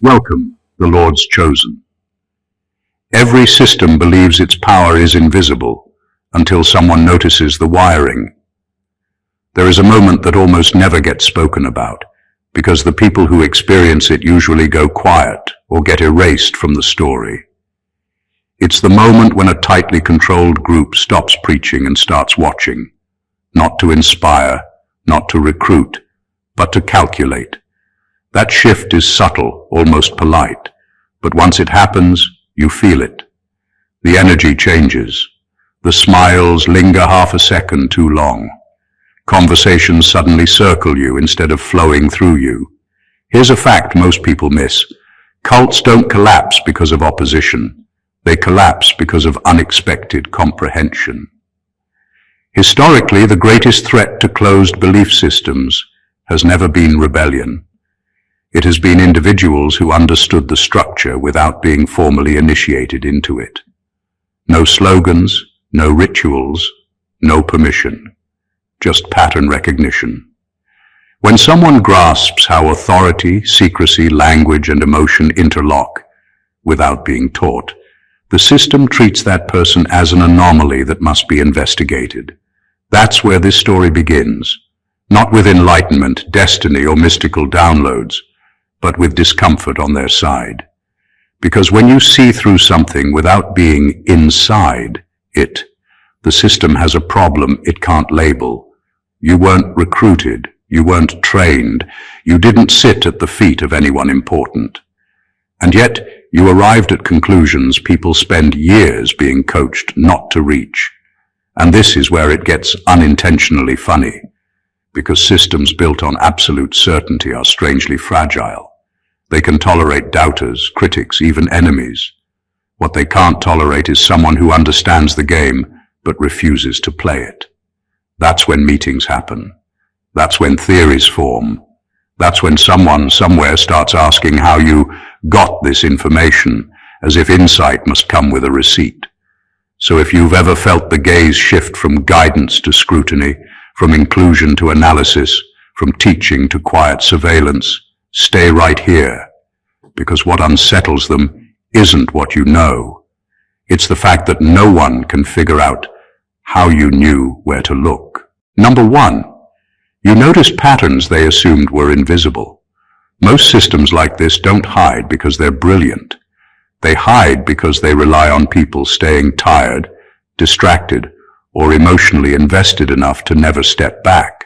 Welcome, the Lord's chosen. Every system believes its power is invisible until someone notices the wiring. There is a moment that almost never gets spoken about because the people who experience it usually go quiet or get erased from the story. It's the moment when a tightly controlled group stops preaching and starts watching, not to inspire, not to recruit, but to calculate. That shift is subtle, almost polite, but once it happens, you feel it. The energy changes. The smiles linger half a second too long. Conversations suddenly circle you instead of flowing through you. Here's a fact most people miss. Cults don't collapse because of opposition. They collapse because of unexpected comprehension. Historically, the greatest threat to closed belief systems has never been rebellion. It has been individuals who understood the structure without being formally initiated into it. No slogans, no rituals, no permission, just pattern recognition. When someone grasps how authority, secrecy, language, and emotion interlock without being taught, the system treats that person as an anomaly that must be investigated. That's where this story begins, not with enlightenment, destiny, or mystical downloads, but with discomfort on their side. Because when you see through something without being inside it, the system has a problem it can't label. You weren't recruited, you weren't trained, you didn't sit at the feet of anyone important. And yet, you arrived at conclusions people spend years being coached not to reach. And this is where it gets unintentionally funny, because systems built on absolute certainty are strangely fragile. They can tolerate doubters, critics, even enemies. What they can't tolerate is someone who understands the game but refuses to play it. That's when meetings happen. That's when theories form. That's when someone somewhere starts asking how you got this information, as if insight must come with a receipt. So if you've ever felt the gaze shift from guidance to scrutiny, from inclusion to analysis, from teaching to quiet surveillance, stay right here, because what unsettles them isn't what you know. It's the fact that no one can figure out how you knew where to look. Number one, you noticed patterns they assumed were invisible. Most systems like this don't hide because they're brilliant. They hide because they rely on people staying tired, distracted, or emotionally invested enough to never step back.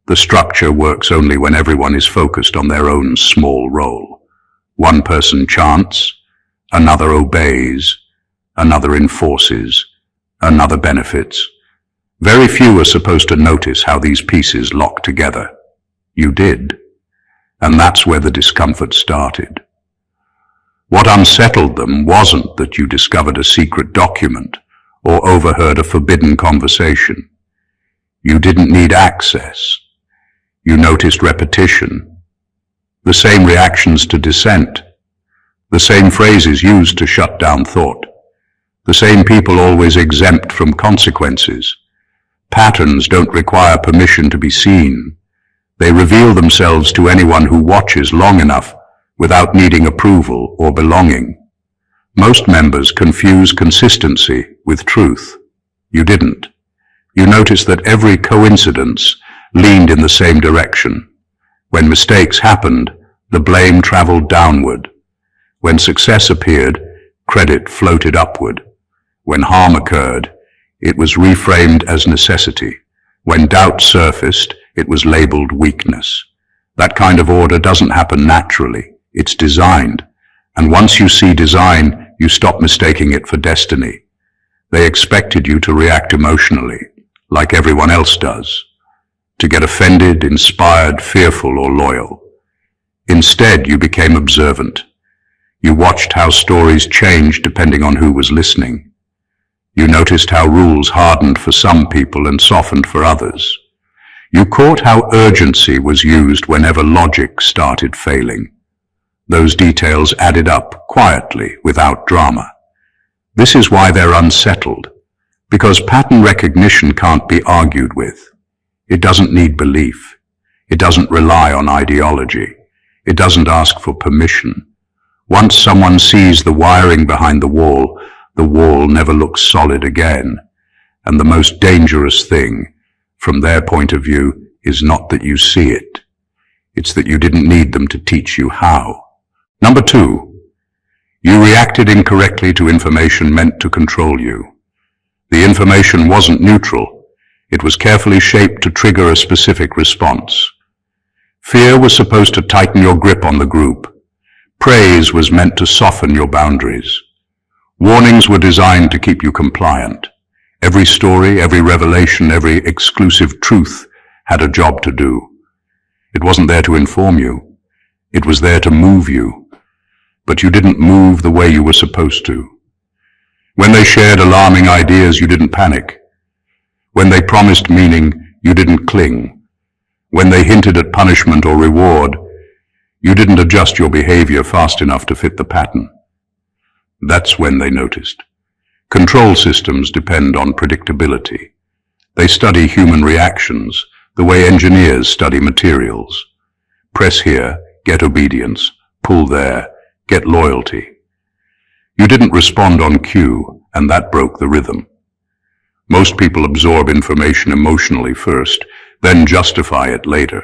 The structure works only when everyone is focused on their own small role. One person chants, another obeys, another enforces, another benefits. Very few are supposed to notice how these pieces lock together. You did. And that's where the discomfort started. What unsettled them wasn't that you discovered a secret document or overheard a forbidden conversation. You didn't need access. You noticed repetition, the same reactions to dissent, the same phrases used to shut down thought, the same people always exempt from consequences. Patterns don't require permission to be seen. They reveal themselves to anyone who watches long enough without needing approval or belonging. Most members confuse consistency with truth. You didn't. You noticed that every coincidence leaned in the same direction. When mistakes happened, the blame traveled downward. When success appeared, credit floated upward. When harm occurred, it was reframed as necessity. When doubt surfaced, it was labeled weakness. That kind of order doesn't happen naturally. It's designed. And once you see design, you stop mistaking it for destiny. They expected you to react emotionally, like everyone else does. To get offended, inspired, fearful, or loyal. Instead, you became observant. You watched how stories changed depending on who was listening. You noticed how rules hardened for some people and softened for others. You caught how urgency was used whenever logic started failing. Those details added up quietly, without drama. This is why they're unsettled, because pattern recognition can't be argued with. It doesn't need belief. It doesn't rely on ideology. It doesn't ask for permission. Once someone sees the wiring behind the wall never looks solid again. And the most dangerous thing, from their point of view, is not that you see it. It's that you didn't need them to teach you how. Number 2, you reacted incorrectly to information meant to control you. The information wasn't neutral. It was carefully shaped to trigger a specific response. Fear was supposed to tighten your grip on the group. Praise was meant to soften your boundaries. Warnings were designed to keep you compliant. Every story, every revelation, every exclusive truth had a job to do. It wasn't there to inform you. It was there to move you. But you didn't move the way you were supposed to. When they shared alarming ideas, you didn't panic. When they promised meaning, you didn't cling. When they hinted at punishment or reward, you didn't adjust your behavior fast enough to fit the pattern. That's when they noticed. Control systems depend on predictability. They study human reactions, the way engineers study materials. Press here, get obedience. Pull there, get loyalty. You didn't respond on cue, and that broke the rhythm. Most people absorb information emotionally first, then justify it later.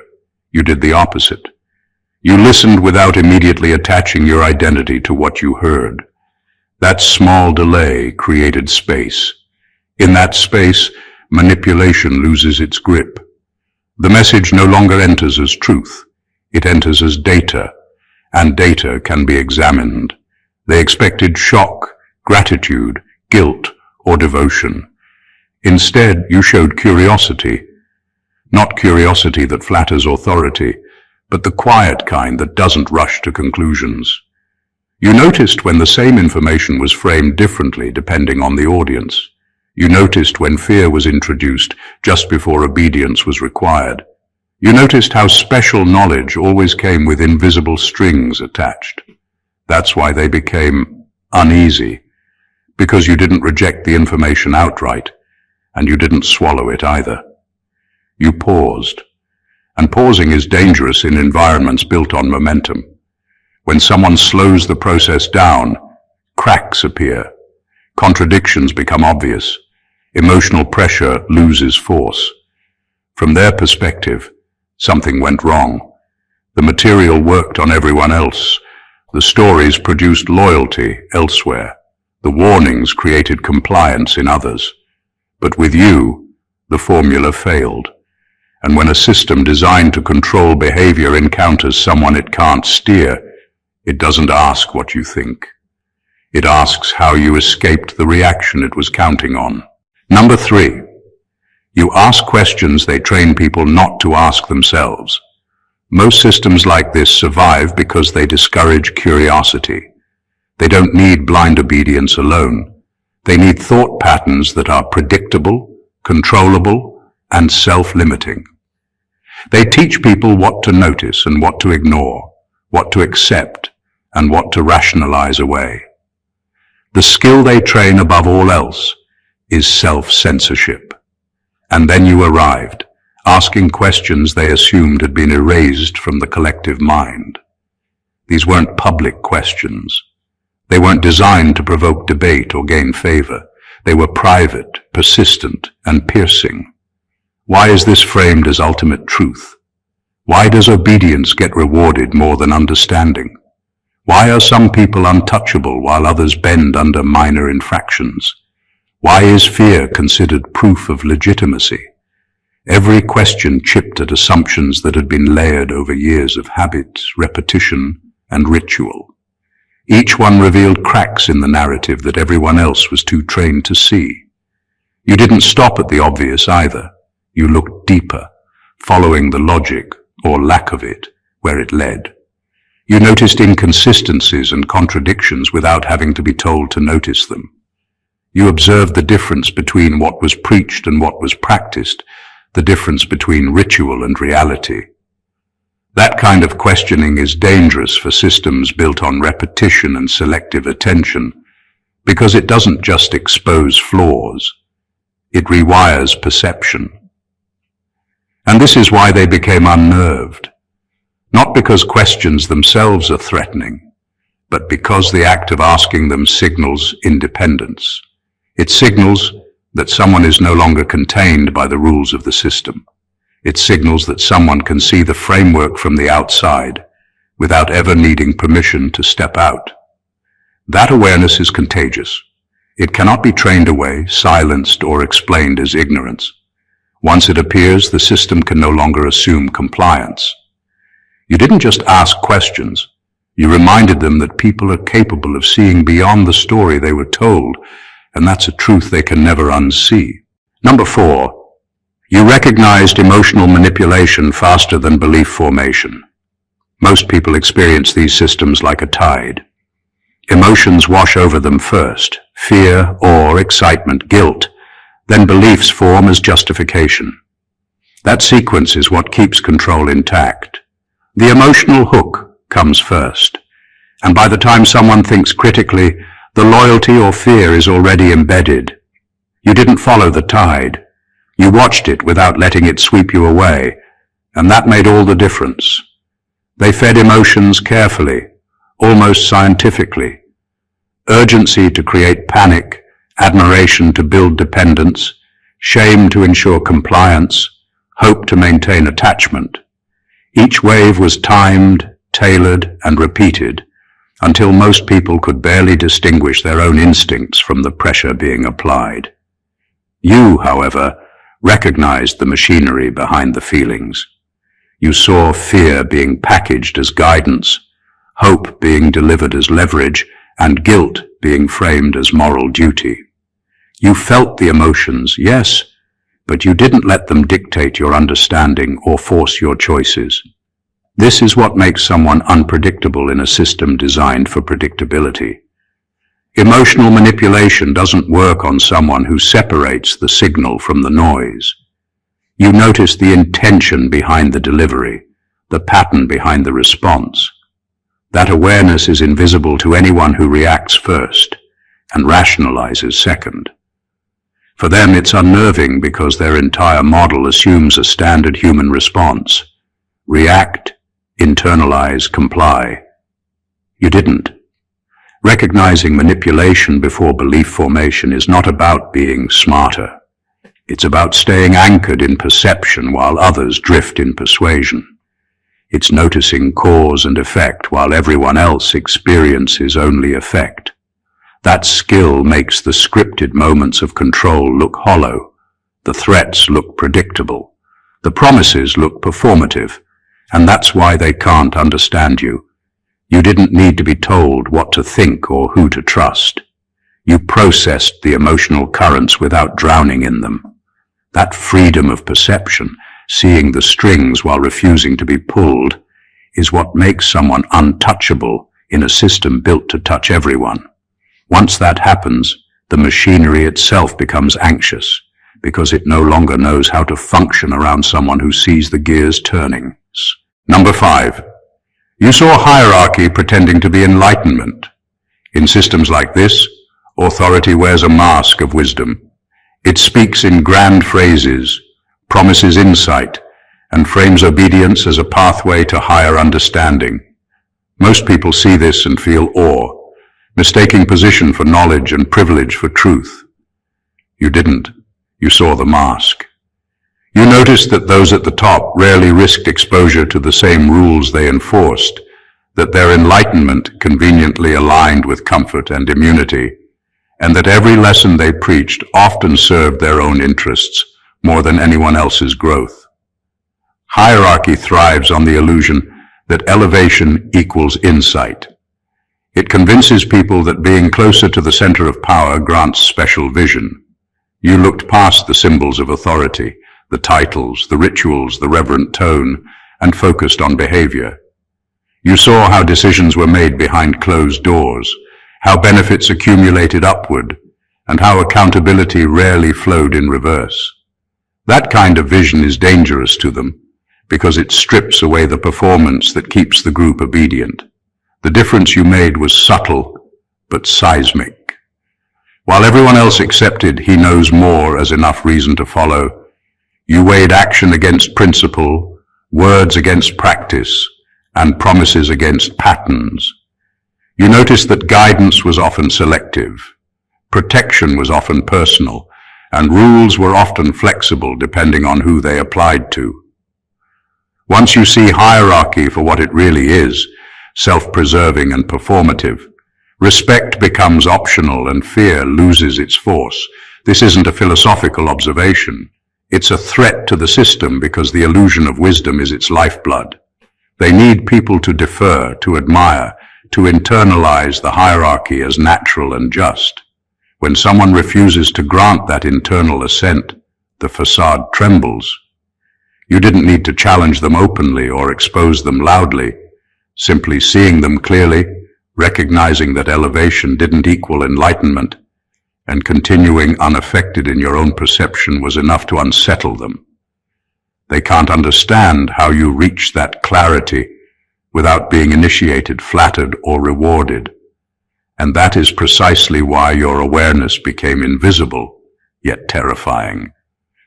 You did the opposite. You listened without immediately attaching your identity to what you heard. That small delay created space. In that space, manipulation loses its grip. The message no longer enters as truth. It enters as data, and data can be examined. They expected shock, gratitude, guilt, or devotion. Instead, you showed curiosity. Not curiosity that flatters authority, but the quiet kind that doesn't rush to conclusions. You noticed when the same information was framed differently depending on the audience. You noticed when fear was introduced just before obedience was required. You noticed how special knowledge always came with invisible strings attached. That's why they became uneasy, because you didn't reject the information outright, and you didn't swallow it either. You paused, and pausing is dangerous in environments built on momentum. When someone slows the process down, cracks appear, contradictions become obvious, emotional pressure loses force. From their perspective, something went wrong. The material worked on everyone else. The stories produced loyalty elsewhere. The warnings created compliance in others. But with you, the formula failed. And when a system designed to control behavior encounters someone it can't steer, it doesn't ask what you think. It asks how you escaped the reaction it was counting on. Number 3, you ask questions they train people not to ask themselves. Most systems like this survive because they discourage curiosity. They don't need blind obedience alone. They need thought patterns that are predictable, controllable, and self-limiting. They teach people what to notice and what to ignore, what to accept, and what to rationalize away. The skill they train above all else is self-censorship. And then you arrived, asking questions they assumed had been erased from the collective mind. These weren't public questions. They weren't designed to provoke debate or gain favor. They were private, persistent, and piercing. Why is this framed as ultimate truth? Why does obedience get rewarded more than understanding? Why are some people untouchable while others bend under minor infractions? Why is fear considered proof of legitimacy? Every question chipped at assumptions that had been layered over years of habit, repetition, and ritual. Each one revealed cracks in the narrative that everyone else was too trained to see. You didn't stop at the obvious either. You looked deeper, following the logic, or lack of it, where it led. You noticed inconsistencies and contradictions without having to be told to notice them. You observed the difference between what was preached and what was practiced, the difference between ritual and reality. That kind of questioning is dangerous for systems built on repetition and selective attention, because it doesn't just expose flaws, it rewires perception. And this is why they became unnerved. Not because questions themselves are threatening, but because the act of asking them signals independence. It signals that someone is no longer contained by the rules of the system. It signals that someone can see the framework from the outside without ever needing permission to step out. That awareness is contagious. It cannot be trained away, silenced, or explained as ignorance. Once it appears, the system can no longer assume compliance. You didn't just ask questions. You reminded them that people are capable of seeing beyond the story they were told, and that's a truth they can never unsee. Number 4, you recognized emotional manipulation faster than belief formation. Most people experience these systems like a tide. Emotions wash over them first: fear, awe, excitement, guilt. Then beliefs form as justification. That sequence is what keeps control intact. The emotional hook comes first, and by the time someone thinks critically, the loyalty or fear is already embedded. You didn't follow the tide. You watched it without letting it sweep you away, and that made all the difference. They fed emotions carefully, almost scientifically. Urgency to create panic, admiration to build dependence, shame to ensure compliance, hope to maintain attachment. Each wave was timed, tailored, and repeated, until most people could barely distinguish their own instincts from the pressure being applied. You, however, recognized the machinery behind the feelings. You saw fear being packaged as guidance, hope being delivered as leverage, and guilt being framed as moral duty. You felt the emotions, yes, but you didn't let them dictate your understanding or force your choices. This is what makes someone unpredictable in a system designed for predictability. Emotional manipulation doesn't work on someone who separates the signal from the noise. You notice the intention behind the delivery, the pattern behind the response. That awareness is invisible to anyone who reacts first and rationalizes second. For them, it's unnerving because their entire model assumes a standard human response: react, internalize, comply. You didn't. Recognizing manipulation before belief formation is not about being smarter. It's about staying anchored in perception while others drift in persuasion. It's noticing cause and effect while everyone else experiences only effect. That skill makes the scripted moments of control look hollow, the threats look predictable, the promises look performative, and that's why they can't understand you. You didn't need to be told what to think or who to trust. You processed the emotional currents without drowning in them. That freedom of perception, seeing the strings while refusing to be pulled, is what makes someone untouchable in a system built to touch everyone. Once that happens, the machinery itself becomes anxious, because it no longer knows how to function around someone who sees the gears turning. Number 5. You saw hierarchy pretending to be enlightenment. In systems like this, authority wears a mask of wisdom. It speaks in grand phrases, promises insight, and frames obedience as a pathway to higher understanding. Most people see this and feel awe, mistaking position for knowledge and privilege for truth. You didn't. You saw the mask. You noticed that those at the top rarely risked exposure to the same rules they enforced, that their enlightenment conveniently aligned with comfort and immunity, and that every lesson they preached often served their own interests more than anyone else's growth. Hierarchy thrives on the illusion that elevation equals insight. It convinces people that being closer to the center of power grants special vision. You looked past the symbols of authority, the titles, the rituals, the reverent tone, and focused on behavior. You saw how decisions were made behind closed doors, how benefits accumulated upward, and how accountability rarely flowed in reverse. That kind of vision is dangerous to them, because it strips away the performance that keeps the group obedient. The difference you made was subtle, but seismic. While everyone else accepted "he knows more" as enough reason to follow, you weighed action against principle, words against practice, and promises against patterns. You noticed that guidance was often selective, protection was often personal, and rules were often flexible depending on who they applied to. Once you see hierarchy for what it really is, self-preserving and performative, respect becomes optional and fear loses its force. This isn't a philosophical observation. It's a threat to the system because the illusion of wisdom is its lifeblood. They need people to defer, to admire, to internalize the hierarchy as natural and just. When someone refuses to grant that internal assent, the facade trembles. You didn't need to challenge them openly or expose them loudly. Simply seeing them clearly, recognizing that elevation didn't equal enlightenment, and continuing unaffected in your own perception was enough to unsettle them. They can't understand how you reach that clarity without being initiated, flattered, or rewarded. And that is precisely why your awareness became invisible, yet terrifying,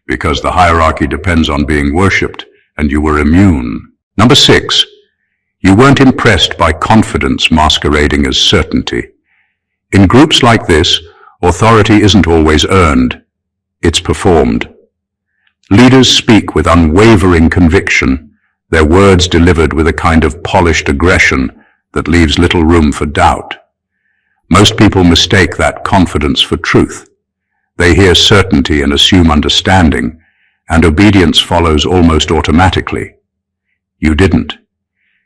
because the hierarchy depends on being worshipped, and you were immune. Number 6, you weren't impressed by confidence masquerading as certainty. In groups like this, authority isn't always earned, it's performed. Leaders speak with unwavering conviction, their words delivered with a kind of polished aggression that leaves little room for doubt. Most people mistake that confidence for truth. They hear certainty and assume understanding, and obedience follows almost automatically. You didn't.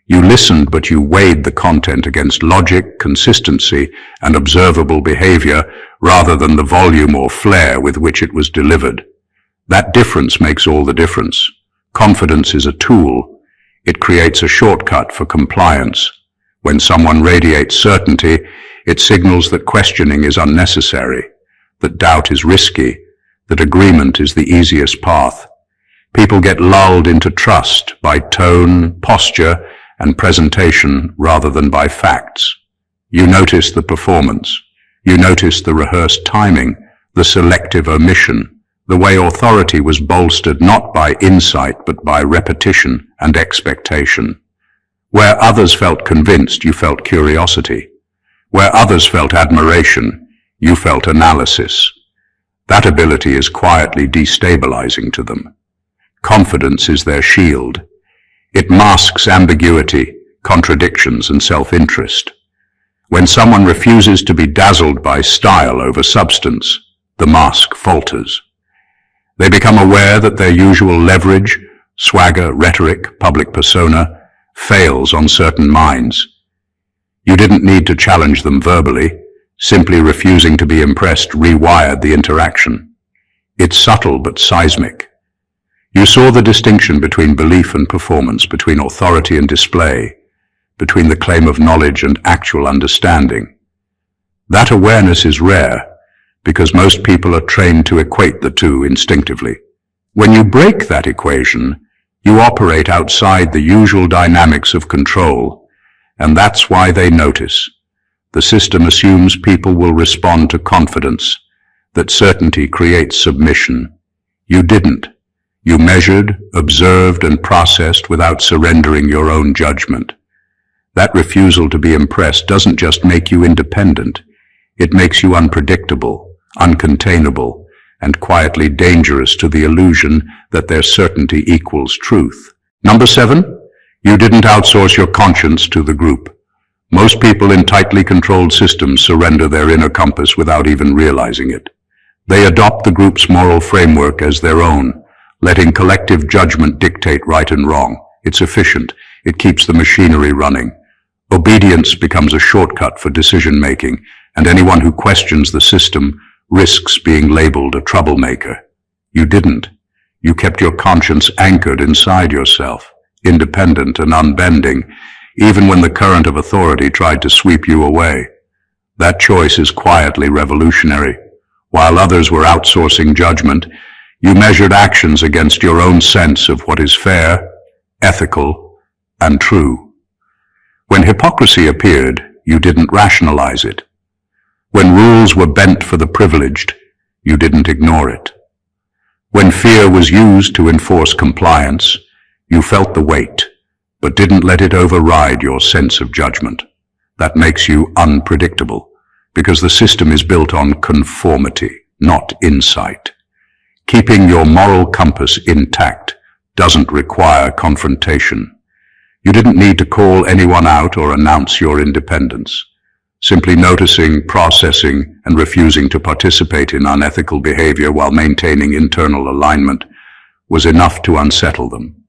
You listened, but you weighed the content against logic, consistency, and observable behavior rather than the volume or flair with which it was delivered. That difference makes all the difference. Confidence is a tool. It creates a shortcut for compliance. When someone radiates certainty, it signals that questioning is unnecessary, that doubt is risky, that agreement is the easiest path. People get lulled into trust by tone, posture, and presentation rather than by facts. You notice the performance. You notice the rehearsed timing, the selective omission, the way authority was bolstered not by insight but by repetition and expectation. Where others felt convinced, you felt curiosity. Where others felt admiration, you felt analysis. That ability is quietly destabilizing to them. Confidence is their shield. It masks ambiguity, contradictions, and self-interest. When someone refuses to be dazzled by style over substance, the mask falters. They become aware that their usual leverage, swagger, rhetoric, public persona, fails on certain minds. You didn't need to challenge them verbally. Simply refusing to be impressed rewired the interaction. It's subtle but seismic. You saw the distinction between belief and performance, between authority and display, between the claim of knowledge and actual understanding. That awareness is rare, because most people are trained to equate the two instinctively. When you break that equation, you operate outside the usual dynamics of control, and that's why they notice. The system assumes people will respond to confidence, that certainty creates submission. You didn't. You measured, observed, and processed without surrendering your own judgment. That refusal to be impressed doesn't just make you independent. It makes you unpredictable, uncontainable, and quietly dangerous to the illusion that their certainty equals truth. Number 7, you didn't outsource your conscience to the group. Most people in tightly controlled systems surrender their inner compass without even realizing it. They adopt the group's moral framework as their own, letting collective judgment dictate right and wrong. It's efficient. It keeps the machinery running. Obedience becomes a shortcut for decision-making, and anyone who questions the system risks being labeled a troublemaker. You didn't. You kept your conscience anchored inside yourself, independent and unbending, even when the current of authority tried to sweep you away. That choice is quietly revolutionary. While others were outsourcing judgment, you measured actions against your own sense of what is fair, ethical, and true. When hypocrisy appeared, you didn't rationalize it. When rules were bent for the privileged, you didn't ignore it. When fear was used to enforce compliance, you felt the weight. but didn't let it override your sense of judgment. That makes you unpredictable, because the system is built on conformity, not insight. Keeping your moral compass intact doesn't require confrontation. You didn't need to call anyone out or announce your independence. Simply noticing, processing, and refusing to participate in unethical behavior while maintaining internal alignment was enough to unsettle them.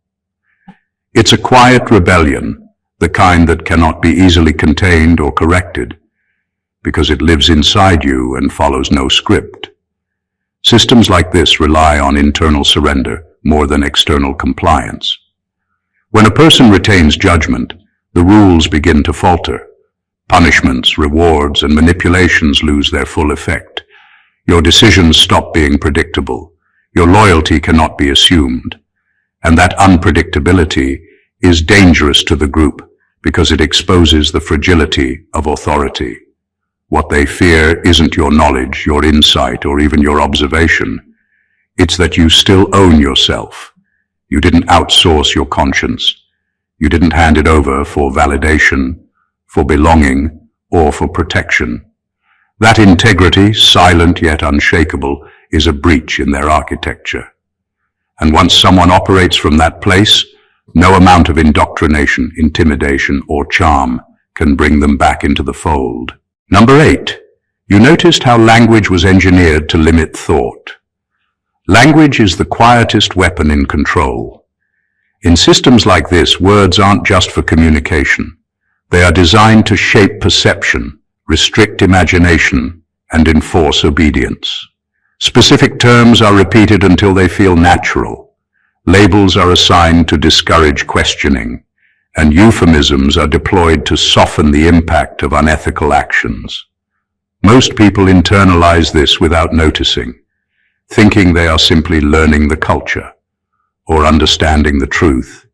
It's a quiet rebellion, the kind that cannot be easily contained or corrected, because it lives inside you and follows no script. Systems like this rely on internal surrender more than external compliance. When a person retains judgment, the rules begin to falter. Punishments, rewards, and manipulations lose their full effect. Your decisions stop being predictable. Your loyalty cannot be assumed. And that unpredictability is dangerous to the group because it exposes the fragility of authority. What they fear isn't your knowledge, your insight, or even your observation. It's that you still own yourself. You didn't outsource your conscience. You didn't hand it over for validation, for belonging, or for protection. That integrity, silent yet unshakable, is a breach in their architecture. And once someone operates from that place, no amount of indoctrination, intimidation, or charm can bring them back into the fold. Number 8. You noticed how language was engineered to limit thought. Language is the quietest weapon in control. In systems like this, words aren't just for communication. They are designed to shape perception, restrict imagination, and enforce obedience. Specific terms are repeated until they feel natural. Labels are assigned to discourage questioning, and euphemisms are deployed to soften the impact of unethical actions. Most people internalize this without noticing, thinking they are simply learning the culture or understanding the truth.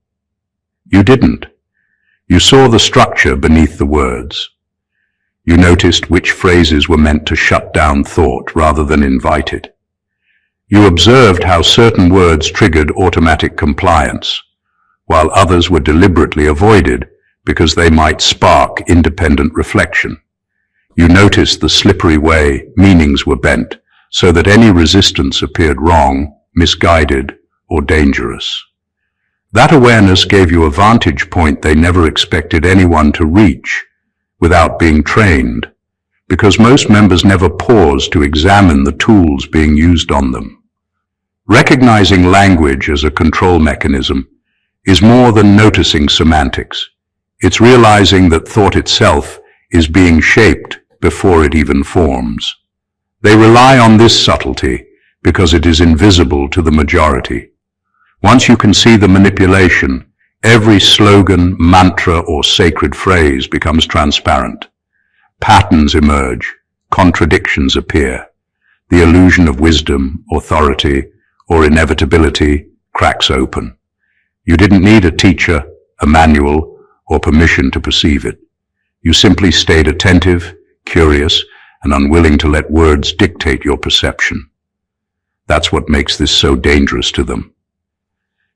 You didn't. You saw the structure beneath the words. You noticed which phrases were meant to shut down thought rather than invite it. You observed how certain words triggered automatic compliance, while others were deliberately avoided because they might spark independent reflection. You noticed the slippery way meanings were bent so that any resistance appeared wrong, misguided, or dangerous. That awareness gave you a vantage point they never expected anyone to reach without being trained, because most members never pause to examine the tools being used on them. Recognizing language as a control mechanism is more than noticing semantics. It's realizing that thought itself is being shaped before it even forms. They rely on this subtlety because it is invisible to the majority. Once you can see the manipulation, every slogan, mantra, or sacred phrase becomes transparent. Patterns emerge, contradictions appear. The illusion of wisdom, authority, or inevitability cracks open. You didn't need a teacher, a manual, or permission to perceive it. You simply stayed attentive, curious, and unwilling to let words dictate your perception. That's what makes this so dangerous to them.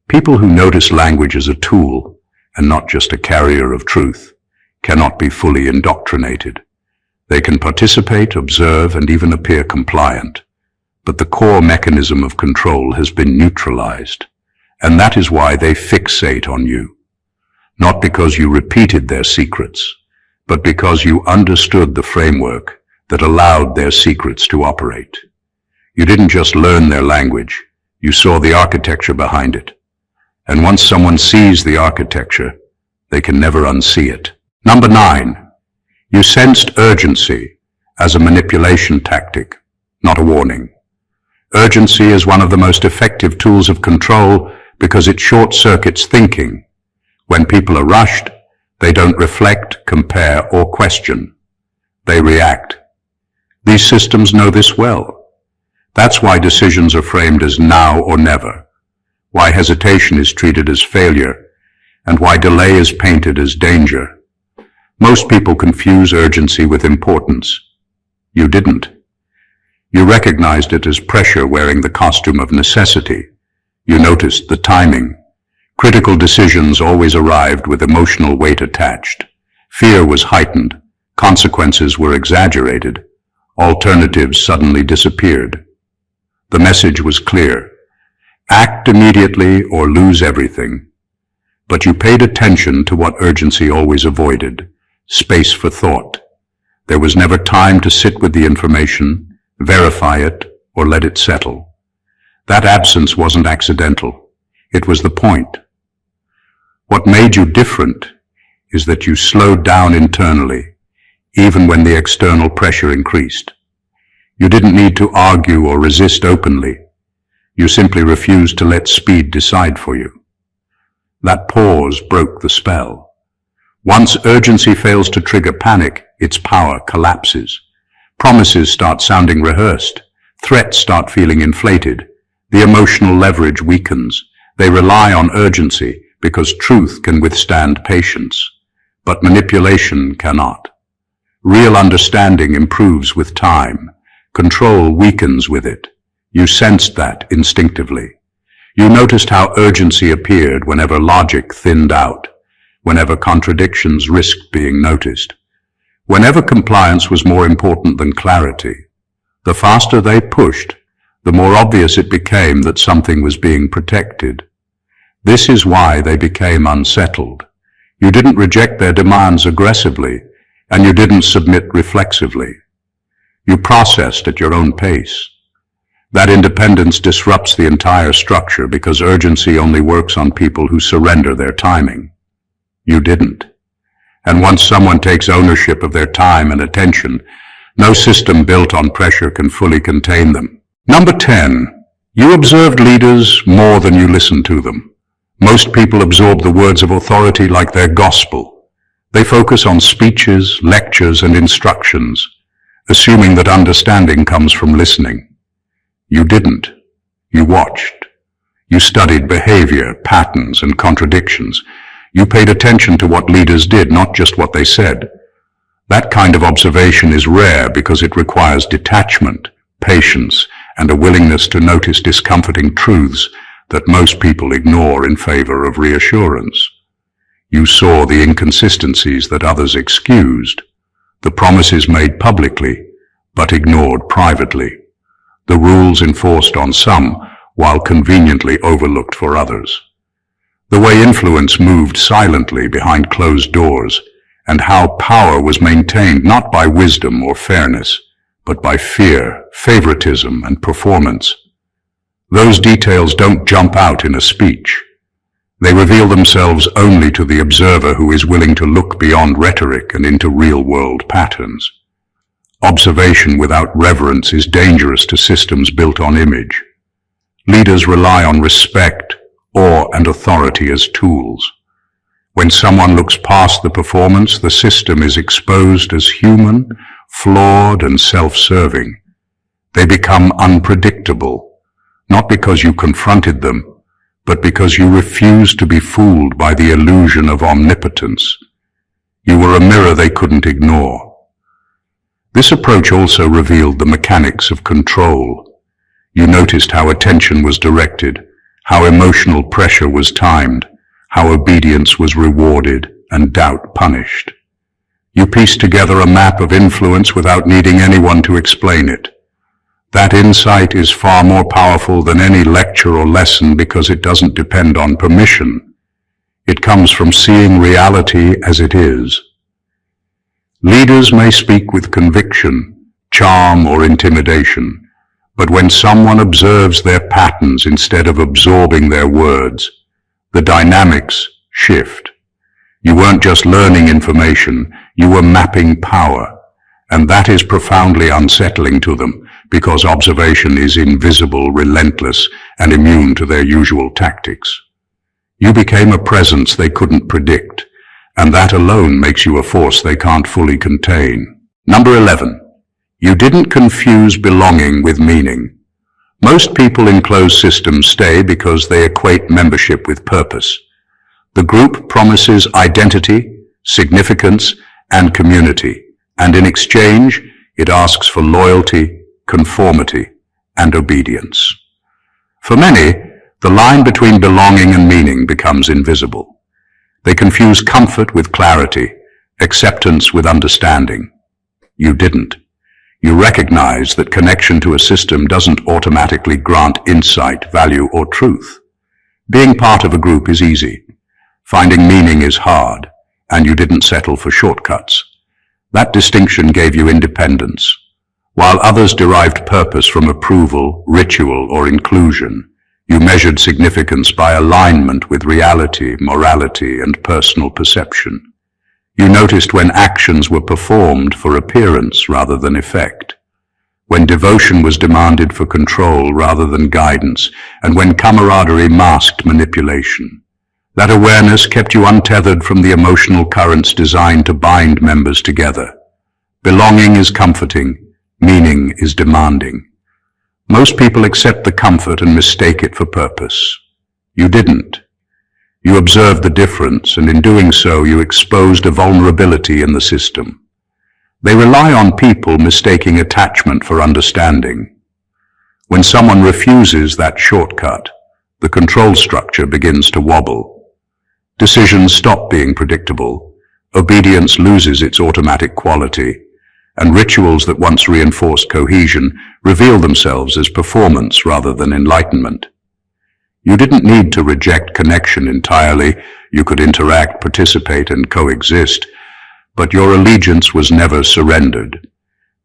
People who notice language as a tool, and not just a carrier of truth, cannot be fully indoctrinated. They can participate, observe, and even appear compliant, but the core mechanism of control has been neutralized, and that is why they fixate on you. Not because you repeated their secrets, but because you understood the framework that allowed their secrets to operate. You didn't just learn their language, you saw the architecture behind it. And once someone sees the architecture, they can never unsee it. Number 9. You sensed urgency as a manipulation tactic, not a warning. Urgency is one of the most effective tools of control because it short-circuits thinking. When people are rushed, they don't reflect, compare, or question. They react. These systems know this well. That's why decisions are framed as now or never, why hesitation is treated as failure, and why delay is painted as danger. Most people confuse urgency with importance. You didn't. You recognized it as pressure wearing the costume of necessity. You noticed the timing. Critical decisions always arrived with emotional weight attached. Fear was heightened. Consequences were exaggerated. Alternatives suddenly disappeared. The message was clear. Act immediately or lose everything. But you paid attention to what urgency always avoided: space for thought. There was never time to sit with the information, verify it, or let it settle. That absence wasn't accidental. It was the point. What made you different is that you slowed down internally, even when the external pressure increased. You didn't need to argue or resist openly. You simply refused to let speed decide for you. That pause broke the spell. Once urgency fails to trigger panic, its power collapses. Promises start sounding rehearsed. Threats start feeling inflated. The emotional leverage weakens. They rely on urgency because truth can withstand patience, but manipulation cannot. Real understanding improves with time. Control weakens with it. You sensed that instinctively. You noticed how urgency appeared whenever logic thinned out, whenever contradictions risked being noticed, whenever compliance was more important than clarity. The faster they pushed, the more obvious it became that something was being protected. This is why they became unsettled. You didn't reject their demands aggressively, and you didn't submit reflexively. You processed at your own pace. That independence disrupts the entire structure because urgency only works on people who surrender their timing. You didn't. And once someone takes ownership of their time and attention, no system built on pressure can fully contain them. Number 10. You observed leaders more than you listened to them. Most people absorb the words of authority like their gospel. They focus on speeches, lectures, and instructions, assuming that understanding comes from listening. You didn't. You watched. You studied behavior, patterns, and contradictions. You paid attention to what leaders did, not just what they said. That kind of observation is rare because it requires detachment, patience, and a willingness to notice discomforting truths that most people ignore in favor of reassurance. You saw the inconsistencies that others excused, the promises made publicly but ignored privately, the rules enforced on some while conveniently overlooked for others, the way influence moved silently behind closed doors, and how power was maintained not by wisdom or fairness, but by fear, favoritism, and performance. Those details don't jump out in a speech. They reveal themselves only to the observer who is willing to look beyond rhetoric and into real-world patterns. Observation without reverence is dangerous to systems built on image. Leaders rely on respect, awe, and authority as tools. When someone looks past the performance, the system is exposed as human, flawed, and self-serving. They become unpredictable, not because you confronted them, but because you refused to be fooled by the illusion of omnipotence. You were a mirror they couldn't ignore. This approach also revealed the mechanics of control. You noticed how attention was directed, how emotional pressure was timed, how obedience was rewarded and doubt punished. You pieced together a map of influence without needing anyone to explain it. That insight is far more powerful than any lecture or lesson because it doesn't depend on permission. It comes from seeing reality as it is. Leaders may speak with conviction, charm, or intimidation, but when someone observes their patterns instead of absorbing their words, the dynamics shift. You weren't just learning information, you were mapping power, and that is profoundly unsettling to them because observation is invisible, relentless, and immune to their usual tactics. You became a presence they couldn't predict, and that alone makes you a force they can't fully contain. Number 11. You didn't confuse belonging with meaning. Most people in closed systems stay because they equate membership with purpose. The group promises identity, significance, and community, and in exchange, it asks for loyalty, conformity, and obedience. For many, The line between belonging and meaning becomes invisible. They confuse comfort with clarity, acceptance with understanding. You didn't. You recognize that connection to a system doesn't automatically grant insight, value, or truth. Being part of a group is easy. Finding meaning is hard, and you didn't settle for shortcuts. That distinction gave you independence. While others derived purpose from approval, ritual, or inclusion, you measured significance by alignment with reality, morality, and personal perception. You noticed when actions were performed for appearance rather than effect, when devotion was demanded for control rather than guidance, and when camaraderie masked manipulation. That awareness kept you untethered from the emotional currents designed to bind members together. Belonging is comforting, meaning is demanding. Most people accept the comfort and mistake it for purpose. You didn't. You observed the difference, and in doing so, you exposed a vulnerability in the system. They rely on people mistaking attachment for understanding. When someone refuses that shortcut, the control structure begins to wobble. Decisions stop being predictable, obedience loses its automatic quality, and rituals that once reinforced cohesion reveal themselves as performance rather than enlightenment. You didn't need to reject connection entirely. You could interact, participate, and coexist, but your allegiance was never surrendered.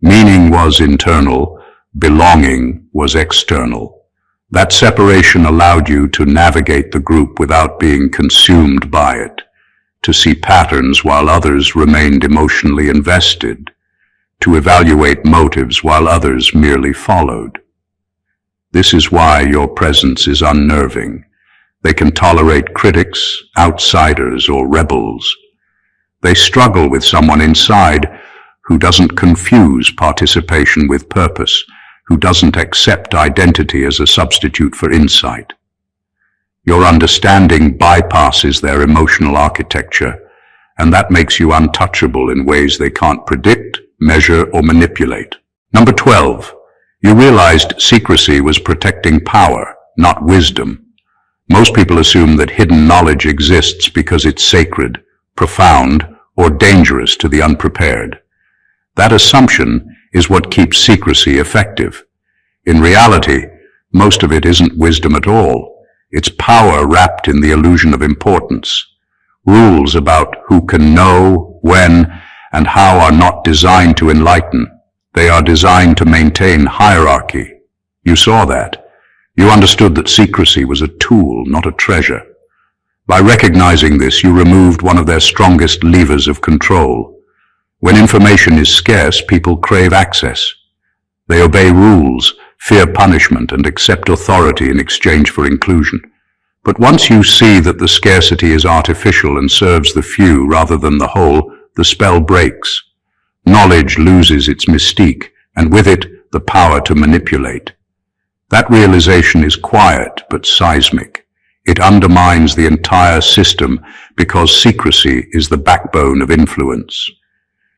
Meaning was internal, belonging was external. That separation allowed you to navigate the group without being consumed by it, to see patterns while others remained emotionally invested, to evaluate motives while others merely followed. This is why your presence is unnerving. They can tolerate critics, outsiders, or rebels. They struggle with someone inside who doesn't confuse participation with purpose, who doesn't accept identity as a substitute for insight. Your understanding bypasses their emotional architecture, and that makes you untouchable in ways they can't predict, measure, or manipulate. Number 12. You realized secrecy was protecting power, not wisdom. Most people assume that hidden knowledge exists because it's sacred, profound, or dangerous to the unprepared. That assumption is what keeps secrecy effective. In reality, most of it isn't wisdom at all. It's power wrapped in the illusion of importance. Rules about who can know, when, and how are not designed to enlighten. They are designed to maintain hierarchy. You saw that. You understood that secrecy was a tool, not a treasure. By recognizing this, you removed one of their strongest levers of control. When information is scarce, people crave access. They obey rules, fear punishment, and accept authority in exchange for inclusion. But once you see that the scarcity is artificial and serves the few rather than the whole, the spell breaks. Knowledge loses its mystique, and with it, the power to manipulate. That realization is quiet but seismic. It undermines the entire system because secrecy is the backbone of influence.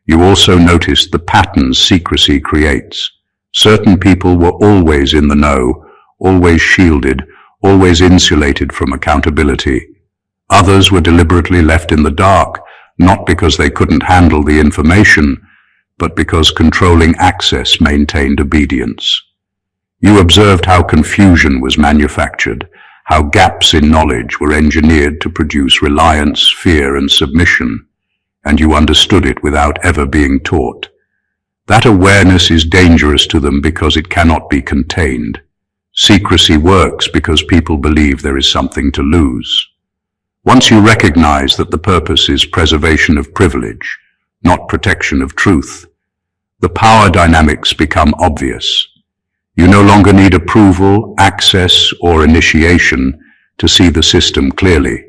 You also noticed the patterns secrecy creates. Certain people were always in the know, always shielded, always insulated from accountability. Others were deliberately left in the dark, not because they couldn't handle the information, but because controlling access maintained obedience. You observed how confusion was manufactured, how gaps in knowledge were engineered to produce reliance, fear, and submission, and you understood it without ever being taught. That awareness is dangerous to them because it cannot be contained. Secrecy works because people believe there is something to lose. Once you recognize that the purpose is preservation of privilege, not protection of truth, the power dynamics become obvious. You no longer need approval, access, or initiation to see the system clearly.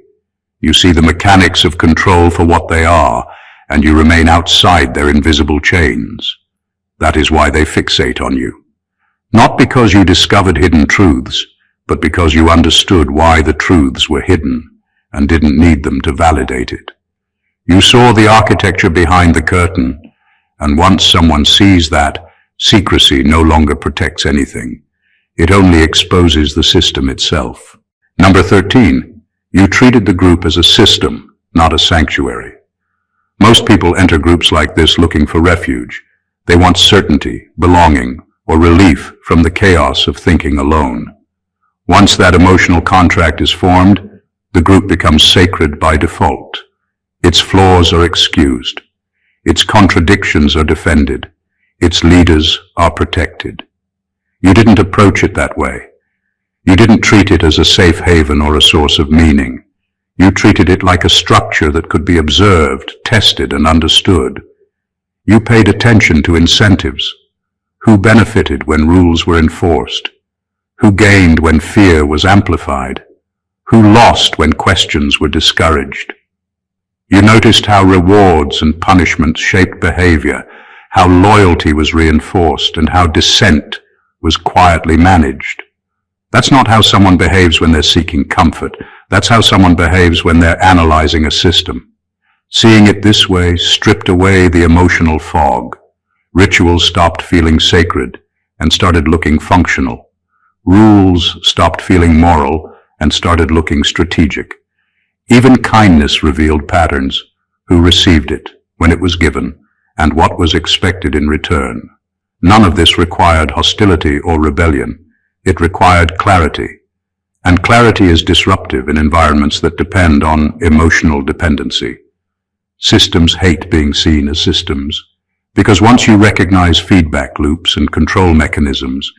You see the mechanics of control for what they are, and you remain outside their invisible chains. That is why they fixate on you. Not because you discovered hidden truths, but because you understood why the truths were hidden and didn't need them to validate it. You saw the architecture behind the curtain, and once someone sees that, secrecy no longer protects anything. It only exposes the system itself. Number 13, you treated the group as a system, not a sanctuary. Most people enter groups like this looking for refuge. They want certainty, belonging, or relief from the chaos of thinking alone. Once that emotional contract is formed, the group becomes sacred by default. Its flaws are excused. Its contradictions are defended. Its leaders are protected. You didn't approach it that way. You didn't treat it as a safe haven or a source of meaning. You treated it like a structure that could be observed, tested, and understood. You paid attention to incentives. Who benefited when rules were enforced? Who gained when fear was amplified? Who lost when questions were discouraged? You noticed how rewards and punishments shaped behavior, how loyalty was reinforced, and how dissent was quietly managed. That's not how someone behaves when they're seeking comfort. That's how someone behaves when they're analyzing a system. Seeing it this way stripped away the emotional fog. Rituals stopped feeling sacred and started looking functional. Rules stopped feeling moral and started looking strategic. Even kindness revealed patterns: who received it, when it was given, and what was expected in return. None of this required hostility or rebellion. It required clarity. And clarity is disruptive in environments that depend on emotional dependency. Systems hate being seen as systems, because once you recognize feedback loops and control mechanisms,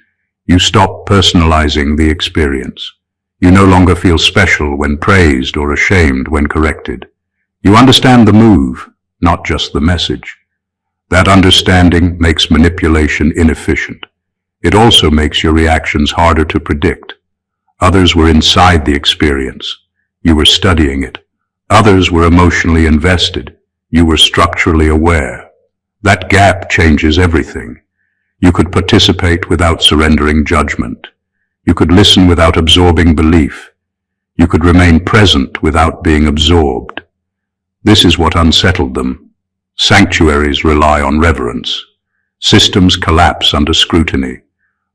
you stop personalizing the experience. You no longer feel special when praised or ashamed when corrected. You understand the move, not just the message. That understanding makes manipulation inefficient. It also makes your reactions harder to predict. Others were inside the experience. You were studying it. Others were emotionally invested. You were structurally aware. That gap changes everything. You could participate without surrendering judgment. You could listen without absorbing belief. You could remain present without being absorbed. This is what unsettled them. Sanctuaries rely on reverence. Systems collapse under scrutiny.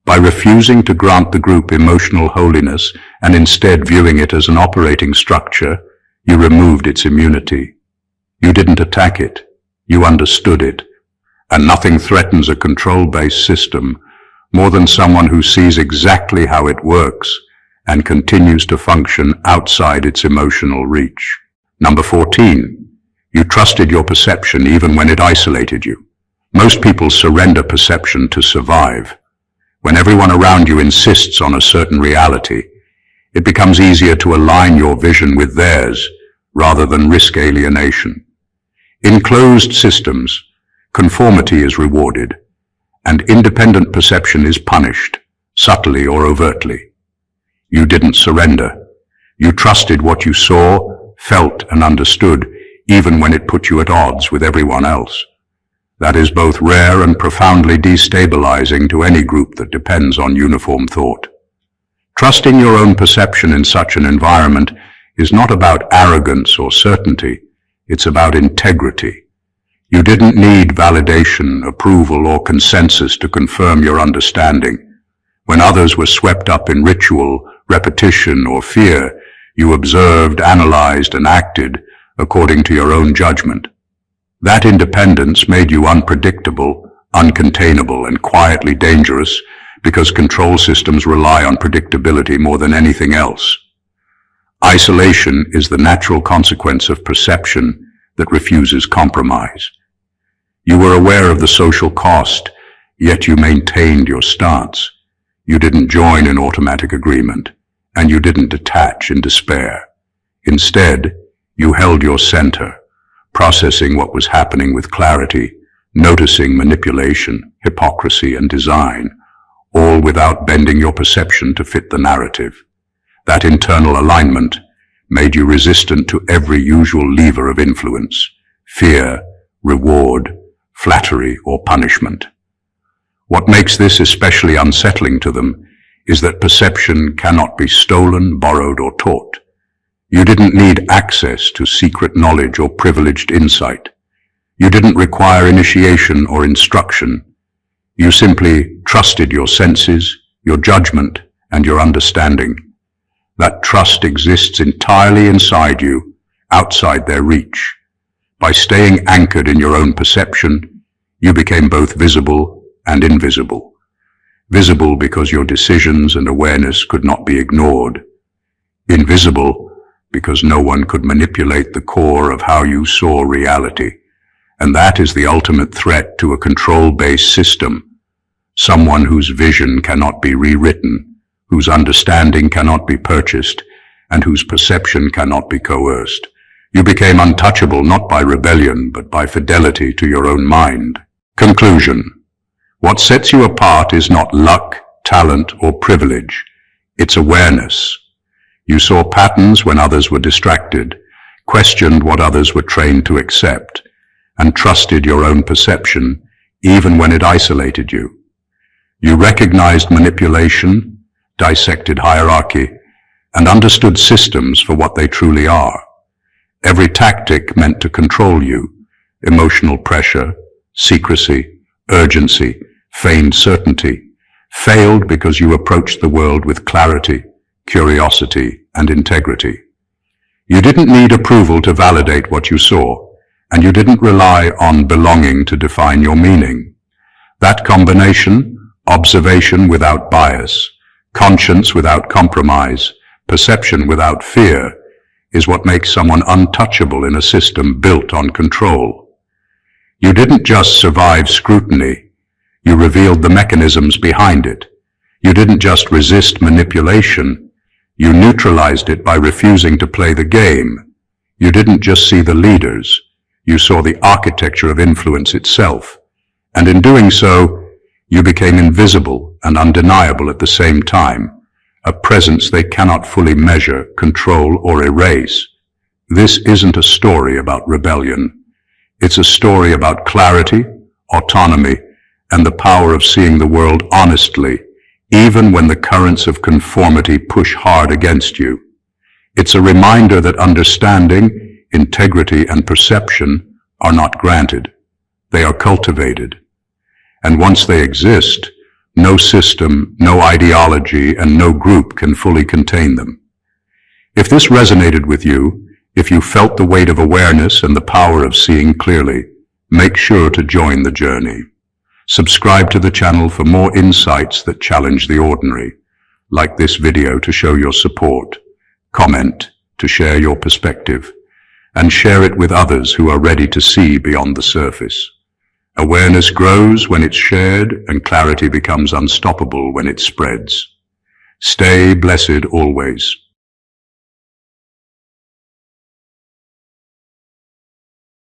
By refusing to grant the group emotional holiness and instead viewing it as an operating structure, you removed its immunity. You didn't attack it. You understood it. And nothing threatens a control-based system more than someone who sees exactly how it works and continues to function outside its emotional reach. Number 14. You trusted your perception even when it isolated you. Most people surrender perception to survive. When everyone around you insists on a certain reality, it becomes easier to align your vision with theirs rather than risk alienation. In closed systems, conformity is rewarded, and independent perception is punished, subtly or overtly. You didn't surrender. You trusted what you saw, felt, and understood, even when it put you at odds with everyone else. That is both rare and profoundly destabilizing to any group that depends on uniform thought. Trusting your own perception in such an environment is not about arrogance or certainty. It's about integrity. You didn't need validation, approval, or consensus to confirm your understanding. When others were swept up in ritual, repetition, or fear, you observed, analyzed, and acted according to your own judgment. That independence made you unpredictable, uncontainable, and quietly dangerous because control systems rely on predictability more than anything else. Isolation is the natural consequence of perception that refuses compromise. You were aware of the social cost, yet you maintained your stance. You didn't join in automatic agreement, and you didn't detach in despair. Instead, you held your center, processing what was happening with clarity, noticing manipulation, hypocrisy, and design, all without bending your perception to fit the narrative. That internal alignment made you resistant to every usual lever of influence: fear, reward, flattery, or punishment. What makes this especially unsettling to them is that perception cannot be stolen, borrowed, or taught. You didn't need access to secret knowledge or privileged insight. You didn't require initiation or instruction. You simply trusted your senses, your judgment, and your understanding. That trust exists entirely inside you, outside their reach. By staying anchored in your own perception, you became both visible and invisible. Visible because your decisions and awareness could not be ignored. Invisible because no one could manipulate the core of how you saw reality. And that is the ultimate threat to a control-based system. Someone whose vision cannot be rewritten, whose understanding cannot be purchased, and whose perception cannot be coerced. You became untouchable not by rebellion, but by fidelity to your own mind. Conclusion. What sets you apart is not luck, talent, or privilege. It's awareness. You saw patterns when others were distracted, questioned what others were trained to accept, and trusted your own perception, even when it isolated you. You recognized manipulation, dissected hierarchy, and understood systems for what they truly are. Every tactic meant to control you, emotional pressure, secrecy, urgency, feigned certainty, failed because you approached the world with clarity, curiosity, and integrity. You didn't need approval to validate what you saw, and you didn't rely on belonging to define your meaning. That combination, observation without bias, conscience without compromise, perception without fear, is what makes someone untouchable in a system built on control. You didn't just survive scrutiny, you revealed the mechanisms behind it. You didn't just resist manipulation, you neutralized it by refusing to play the game. You didn't just see the leaders, you saw the architecture of influence itself. And in doing so, you became invisible and undeniable at the same time, a presence they cannot fully measure, control, or erase. This isn't a story about rebellion. It's a story about clarity, autonomy, and the power of seeing the world honestly, even when the currents of conformity push hard against you. It's a reminder that understanding, integrity, and perception are not granted. They are cultivated. And once they exist, no system, no ideology, and no group can fully contain them. If this resonated with you, if you felt the weight of awareness and the power of seeing clearly, make sure to join the journey. Subscribe to the channel for more insights that challenge the ordinary. Like this video to show your support. Comment to share your perspective. And share it with others who are ready to see beyond the surface. Awareness grows when it's shared, and clarity becomes unstoppable when it spreads. Stay blessed always.